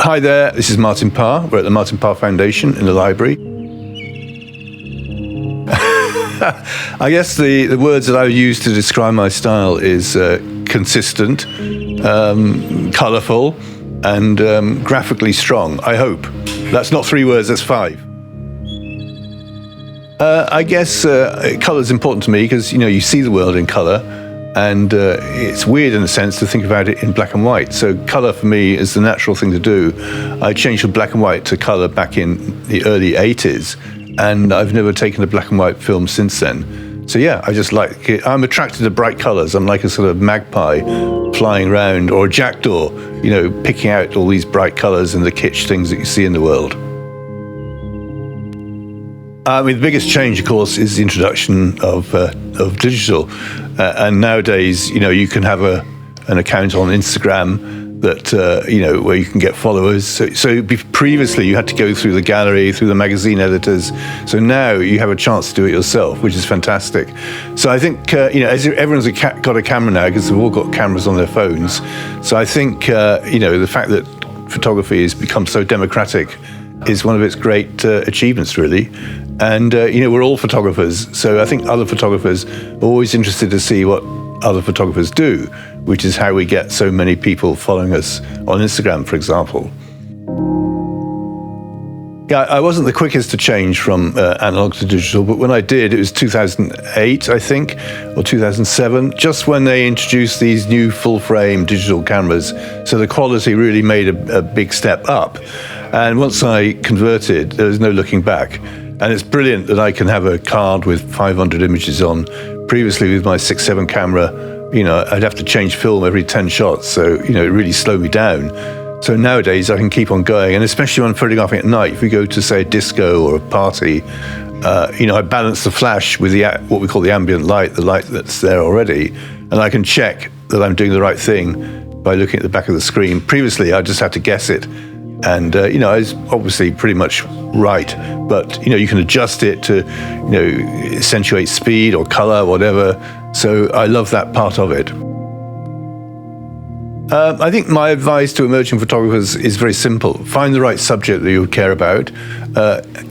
Hi there, this is Martin Parr. We're at the Parr Foundation in the library. I guess the words that I use to describe my style is consistent, colourful, and graphically strong, I hope. That's not 3 words, that's 5. I guess colour is important to me because, you see the world in colour, and it's weird in a sense to think about it in black and white. So colour for me is the natural thing to do. I changed from black and white to colour back in the early 80s, and I've never taken a black and white film since then. So yeah, I just like it. I'm attracted to bright colours. I'm like a sort of magpie flying around, or a jackdaw, picking out all these bright colours and the kitsch things that you see in the world. The biggest change, of course, is the introduction of digital. And nowadays, you can have an account on Instagram that, where you can get followers. So previously you had to go through the gallery, through the magazine editors. So now you have a chance to do it yourself, which is fantastic. So I think, as everyone's got a camera now, because they've all got cameras on their phones. So I think, the fact that photography has become so democratic is one of its great achievements, really. And, we're all photographers. So I think other photographers are always interested to see what other photographers do, which is how we get so many people following us on Instagram, for example. Yeah, I wasn't the quickest to change from analog to digital, but when I did, it was 2008, I think, or 2007, just when they introduced these new full-frame digital cameras. So the quality really made a big step up. And once I converted, there was no looking back. And it's brilliant that I can have a card with 500 images on. Previously, with my 6.7 camera, I'd have to change film every 10 shots. So, it really slowed me down. So nowadays, I can keep on going. And especially when I'm photographing at night, if we go to, say, a disco or a party, I balance the flash with what we call the ambient light, the light that's there already. And I can check that I'm doing the right thing by looking at the back of the screen. Previously, I just had to guess it. And, I was obviously pretty much right. But, you can adjust it to, accentuate speed or color, whatever. So I love that part of it. I think my advice to emerging photographers is very simple. Find the right subject that you care about.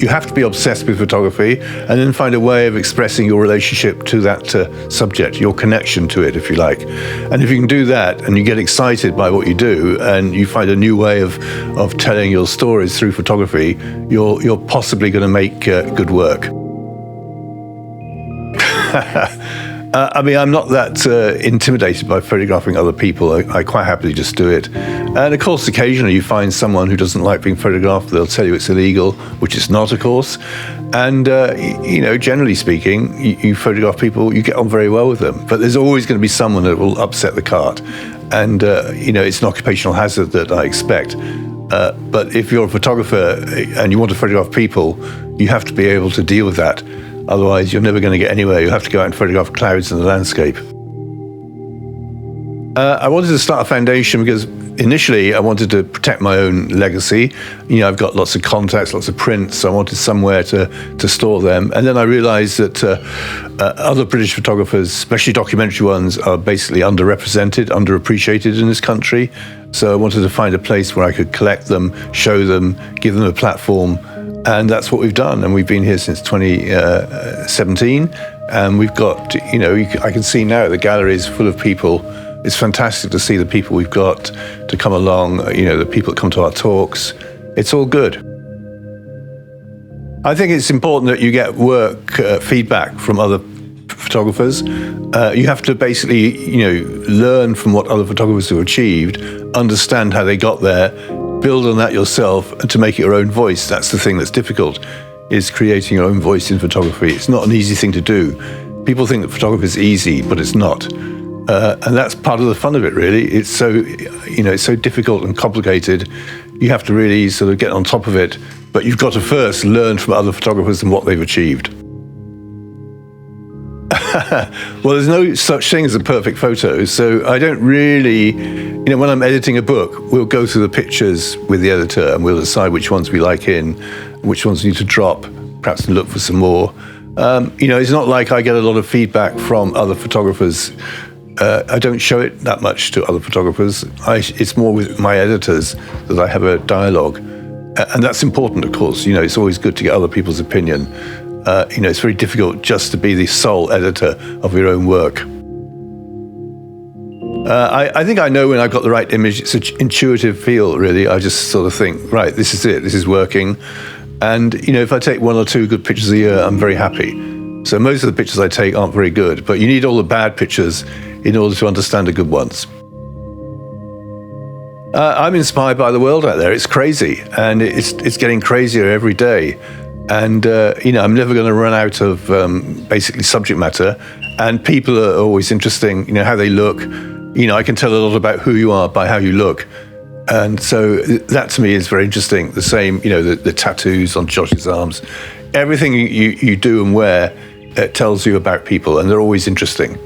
You have to be obsessed with photography, and then find a way of expressing your relationship to that subject, your connection to it, if you like. And if you can do that, and you get excited by what you do, and you find a new way of telling your stories through photography, you're possibly going to make good work. I'm not that intimidated by photographing other people. I quite happily just do it. And of course, occasionally you find someone who doesn't like being photographed. They'll tell you it's illegal, which it's not, of course. And, generally speaking, you photograph people, you get on very well with them. But there's always going to be someone that will upset the cart. And, it's an occupational hazard that I expect. But if you're a photographer and you want to photograph people, you have to be able to deal with that. Otherwise, you're never going to get anywhere. You'll have to go out and photograph clouds in the landscape. I wanted to start a foundation because initially I wanted to protect my own legacy. I've got lots of contacts, lots of prints. So I wanted somewhere to store them. And then I realized that other British photographers, especially documentary ones, are basically underrepresented, underappreciated in this country. So I wanted to find a place where I could collect them, show them, give them a platform. And that's what we've done. And we've been here since 2017. And we've got, I can see now the gallery is full of people. It's fantastic to see the people we've got to come along, the people that come to our talks. It's all good. I think it's important that you get work feedback from other photographers. You have to basically, learn from what other photographers have achieved, understand how they got there, build on that yourself, and to make it your own voice. That's the thing that's difficult, is creating your own voice in photography. It's not an easy thing to do. People think that photography is easy, but it's not. And that's part of the fun of it, really. It's so, it's so difficult and complicated. You have to really sort of get on top of it, but you've got to first learn from other photographers and what they've achieved. Well, there's no such thing as a perfect photo, so I don't really, when I'm editing a book, we'll go through the pictures with the editor and we'll decide which ones we like in, which ones need to drop, perhaps look for some more. It's not like I get a lot of feedback from other photographers I don't show it that much to other photographers. It's more with my editors that I have a dialogue. And that's important, of course. It's always good to get other people's opinion. It's very difficult just to be the sole editor of your own work. I think I know when I've got the right image. It's an intuitive feel, really. I just sort of think, right, this is it. This is working. And, if I take 1 or 2 good pictures a year, I'm very happy. So most of the pictures I take aren't very good, but you need all the bad pictures in order to understand the good ones. I'm inspired by the world out there. It's crazy, and it's getting crazier every day. And, I'm never going to run out of basically subject matter. And people are always interesting, how they look. I can tell a lot about who you are by how you look. And so that to me is very interesting. The same, the tattoos on Josh's arms. Everything you do and wear tells you about people, and they're always interesting.